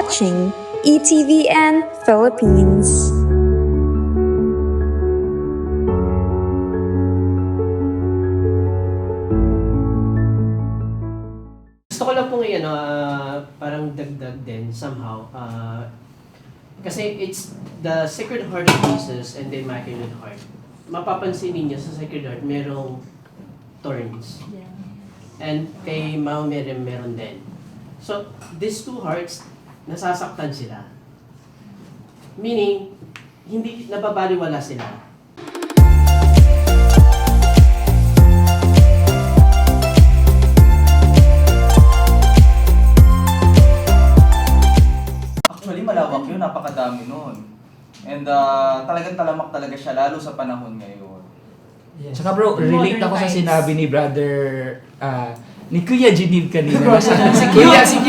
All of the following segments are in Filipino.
watching ETVN Philippines. Gusto ko lang pong parang dagdag din somehow. Kasi it's the Sacred Heart of Jesus and the Immaculate Heart. Mapapansin ninyo sa Sacred Heart, merong thorns. And kay Mama Mary meron din. So, these two hearts, nasasaktan sila. Meaning, hindi nababaliwala sila. Actually, malawak yun. Napakadami nun. And talagang talamak talaga siya, lalo sa panahon ngayon. Yes. Tsaka bro, relate ako sa sinabi ni brother, ni Kuya Geneve kanina. Si Kuya. Kasi,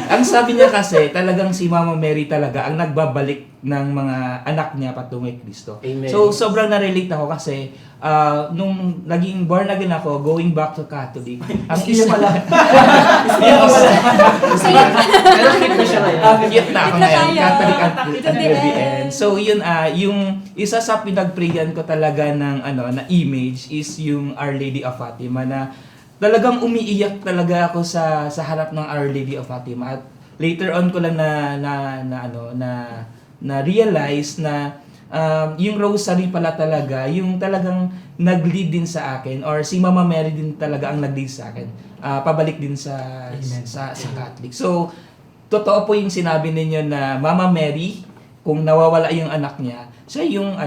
ang sabi niya kasi, talagang si Mama Mary talaga ang nagbabalik ng mga anak niya patungo kay Kristo. Amen. So, sobrang na-relate ako kasi, nung naging born again ako, going back to Catholic, ang isa pala. Pero flip na siya ngayon. Cute na ako ngayon, Catholic at Ito din. BBN. So yun, yung isa sa pinagprayan ko talaga ng na image is yung Our Lady of Fatima na talagang umiiyak talaga ako sa harap ng Our Lady of Fatima. At later on ko lang na realize na yung rosary pala talaga, yung talagang nag-lead din sa akin or si Mama Mary din talaga ang nag-lead sa akin. Pabalik din sa Catholic. So totoo po yung sinabi ninyo na Mama Mary, kung nawawala yung anak niya, siya yung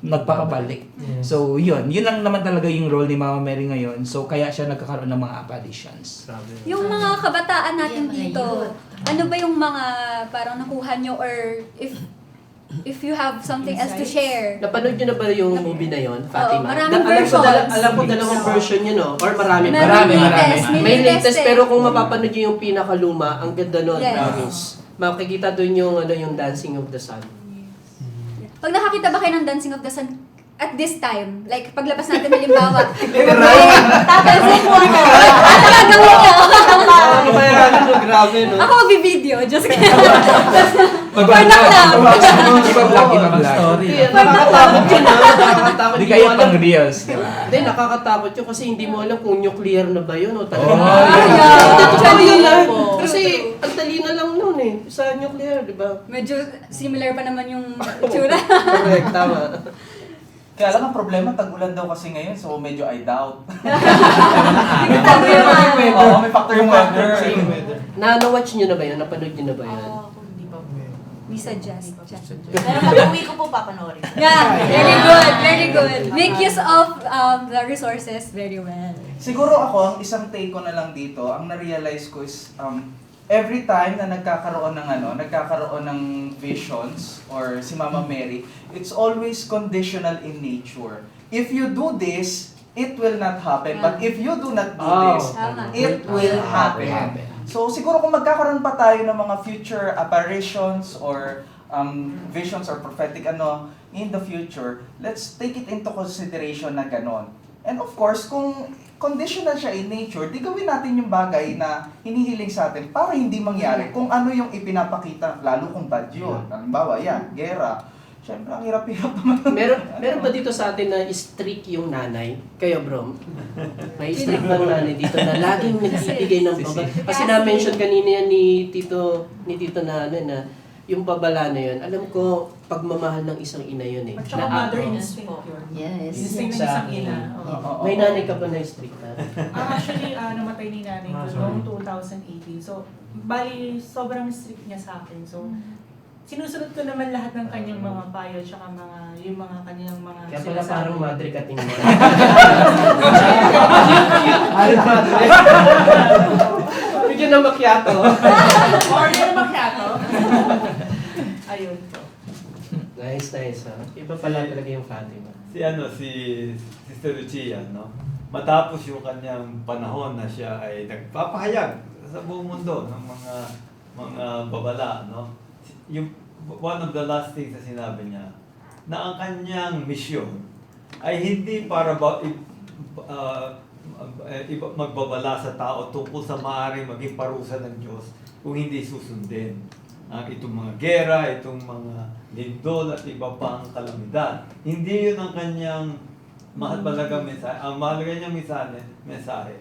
nagpapabalik. Yes. So yun lang naman talaga yung role ni Mama Mary ngayon. So kaya siya nagkakaroon ng mga apparitions. Yung mga kabataan natin dito, ano ba yung mga parang nakuha nyo or if you have something else to share? Napanood nyo na ba yung movie na yon, Fatima? maraming versions. Alam ko dalawang version yun, no? Or marami. Marami. May latest, pero kung mapapanood nyo yung pinakaluma, ang ganda nun. Yes. Promise. Makikita dun yung Dancing of the Sun. Pag nakakita ba kayo ng Dancing of the Sun at this time, like paglabas natin halimbawa, tatansin mo ako. Ano gagawin niyo? Ano ba yan? Grabe, no? Ako mag-video, just kidding. Iba-vlog. Story. Nakakatakot yun, ha? Nakakatakot. Hindi kayo pang reels, di ba? Hindi, nakakatakot yun kasi hindi mo alam kung nuclear na ba yun o talaga. Actually, yun lang. po. Kasi ang talina lang nun sa nuclear, di ba? Medyo similar pa naman yung itsura. Correct, tama. Kaya lang ang problema, tag-ulan daw kasi ngayon, so medyo I doubt. May factor yung weather. Oo, may factor yung weather. Na-watch nyo na ba yun? Napanood nyo na ba yun? Hindi pa po. We suggest. Pero pag-uwi ko po, papanoorin. Yeah, very good, very good. Make use of the resources very well. Siguro ako, ang isang take ko na lang dito, ang na-realize ko is, every time na nagkakaroon ng visions or si Mama Mary, it's always conditional in nature. If you do this, it will not happen. But if you do not do this, Tama. it will happen. So siguro kung magkakaroon pa tayo ng mga future apparitions or visions or prophetic in the future, let's take it into consideration na ganon. And of course, kung conditional siya in nature, di gawin natin yung bagay na hinihiling sa atin para hindi mangyari kung ano yung ipinapakita, lalo kung bad yun. Halimbawa, gera. Siyempre, ang hirap-hirap naman. Meron ba dito sa atin na strict yung nanay? Kayo, bro? May strict bang nanay dito na laging nagbibigay ng babala? Kasi na-mention kanina yan ni Tito na na yung babala na yun, alam ko, pagmamahal ng isang ina yun At saka mother instinct po. yun. Yes. Instinct ng isang ina. Oo. May nanay ka ba na strict na? Actually, namatay ni nanay ko noong 2018. So, bali, sobrang strict niya sa akin. So, sinusunod ko naman lahat ng kanyang mga payo tsaka yung mga kanyang mga Kaya pala parang madre ka tingin. Medyo na macchiato. Or yung macchiato. Ayun po. Nice. Ha? Iba pala talaga yung Fatima. Si Sister Lucia, no? Matapos yung kanyang panahon na siya ay nagpapahayag sa buong mundo ng mga babala, no? Yung one of the last things na sinabi niya na ang kanyang misyon ay hindi para magbabala sa tao tungkol sa maaaring maging parusa ng Diyos kung hindi susundin. Itong mga gera, itong mga lindol at iba pang kalamidad. Hindi yun ang kanyang mahalagang mensahe. Ang mahalaga niyang mensahe,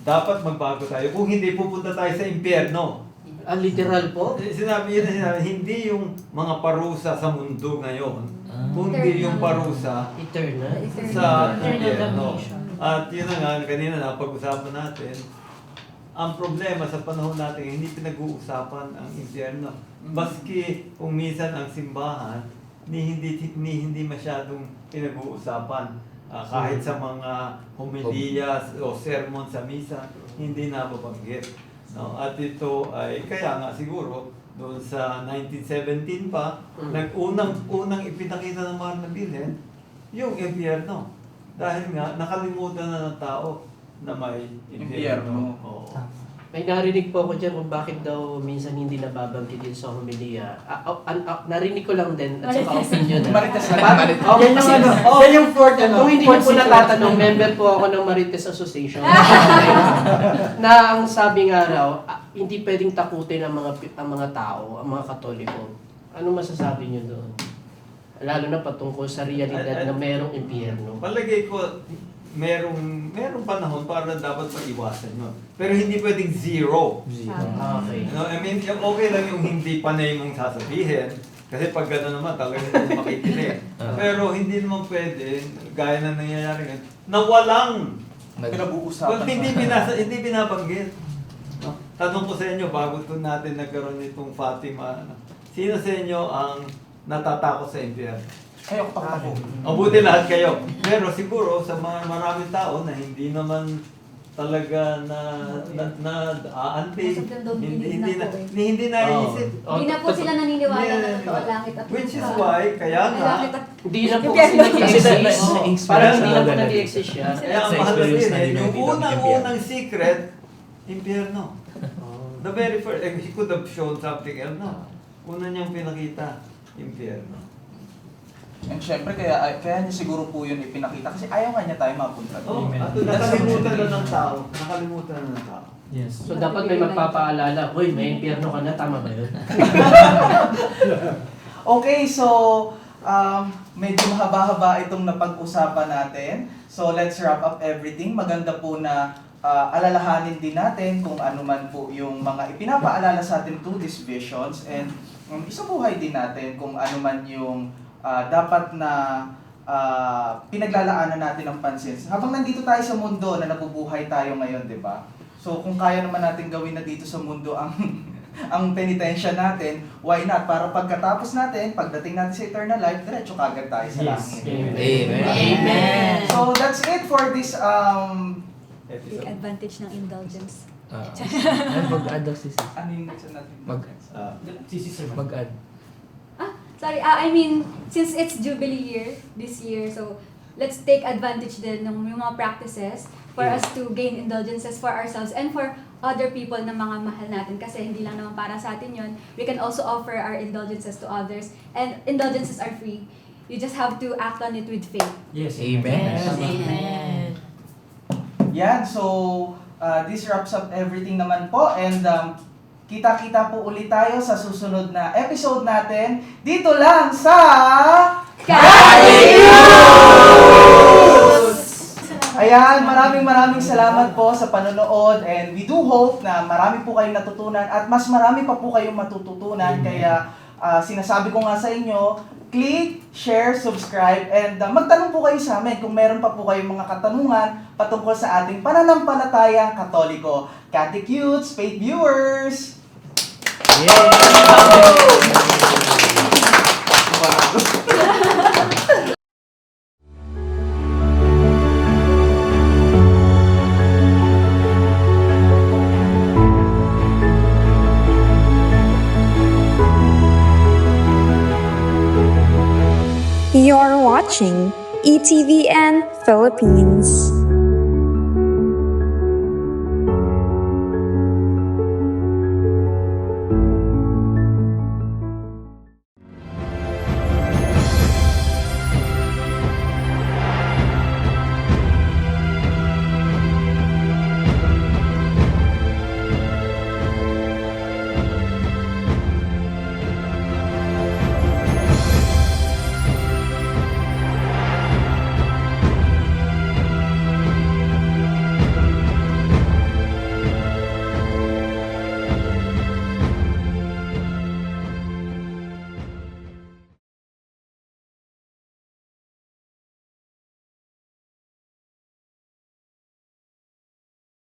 dapat magbago tayo. Kung hindi, pupunta tayo sa impyerno. Literal po? Sinabi, hindi yung mga parusa sa mundo ngayon, kundi yung parusa Eternal. sa Eternal impyerno. damnation. At yun na nga, kanina napag-usapan natin, ang problema sa panahon natin, hindi pinag-uusapan ang impyerno. Maski kung minsan ang simbahan, hindi masyadong pinag-uusapan. Kahit sa mga homiliyas o sermon sa misa, hindi nababanggit. No? At ito ay, kaya nga siguro, doon sa 1917 pa, unang ipinakita ng mahal na bilhin, yung impyerno. Dahil nga, nakalimutan na ng tao na may impyerno. Oo. May narinig po ako dyan kung bakit daw minsan hindi nababanggit din sa homilia. Narinig ko lang din at saka opinion. Marites lang. Yan yung ano. Yan yung fourth ano. Kung hindi niyo po natatanong, member po ako ng Marites Association. Na ang sabi nga raw, hindi pwedeng takutin ang mga tao, ang mga Katoliko. Ano masasabi niyo doon? Lalo na patungkol sa realidad na merong impyerno. Palagay ko, merong panahon para dapat maiwasan yun. Pero hindi pwedeng zero. Okay. No, I mean, okay lang yung hindi panay mong sasabihin. Kasi pag gano'n naman, talagang hindi makikinig. Pero hindi naman pwede, gaya na nangyayari ngayon, na walang Pinag-uusapan. hindi binabanggit. No? Tanong ko sa inyo, bago to natin nagkaroon nitong Fatima, sino sa inyo ang natatakot sa impyerno? Ayoko takbo. Mabuti lahat kayo. Pero siguro sa mga maraming tao na hindi naman talaga aantig, hindi naiisip. Hindi na po sila naniniwala na totoo langit at Which is lupa. why, kaya nga, Langit at Hindi na po Impyerno. kasi nag-exist. Parang hindi na po nag-exist siya. kaya ang Sa mahal experience din na eh, yun, yung hindi naman unang secret, impyerno. The very first, he could have shown something else, no? Una niyang pinakita, impyerno. And syempre, kaya niya siguro po yun ipinakita kasi ayaw nga niya tayo mapunta Oh, doon. at nakalimutan na ng tao. Nakalimutan na ng tao. Yes. So dapat may magpapaalala, "Hoy, may impyerno ka na." Tama ba yun? Okay, so medyo mahaba-haba itong napag-usapan natin. So let's wrap up everything. Maganda po na alalahanin din natin kung ano man po yung mga ipinapaalala sa atin to these visions and isabuhay din natin kung ano man yung dapat na pinaglalaanan natin ng pansin. Habang nandito tayo sa mundo na nabubuhay tayo ngayon, di ba? So kung kaya naman natin gawin na dito sa mundo ang ang penitensya natin, why not? Para pagkatapos natin, pagdating natin sa eternal life, diretso kagad tayo sa langit. Amen. Amen. So that's it for this Big Episode. advantage ng indulgence. Mag-add daw si sis. ano yung next natin? Mag-add. Sorry, I mean, since it's Jubilee year, this year, so let's take advantage din ng yung mga practices for us to gain indulgences for ourselves and for other people na mga mahal natin kasi hindi lang naman para sa atin yun. We can also offer our indulgences to others and indulgences are free. You just have to act on it with faith. Yes. Amen. Amen. Yan, so this wraps up everything naman po and kita-kita po ulit tayo sa susunod na episode natin dito lang sa Ayan, maraming salamat po sa panonood and we do hope na marami po kayong natutunan at mas marami pa po kayong matututunan kaya sinasabi ko nga sa inyo, click, share, subscribe and magtanong po kayo sa amin kung meron pa po kayong mga katanungan patungkol sa ating pananampalatayang Katoliko. Catechutes, faith viewers! You're watching ETVN Philippines.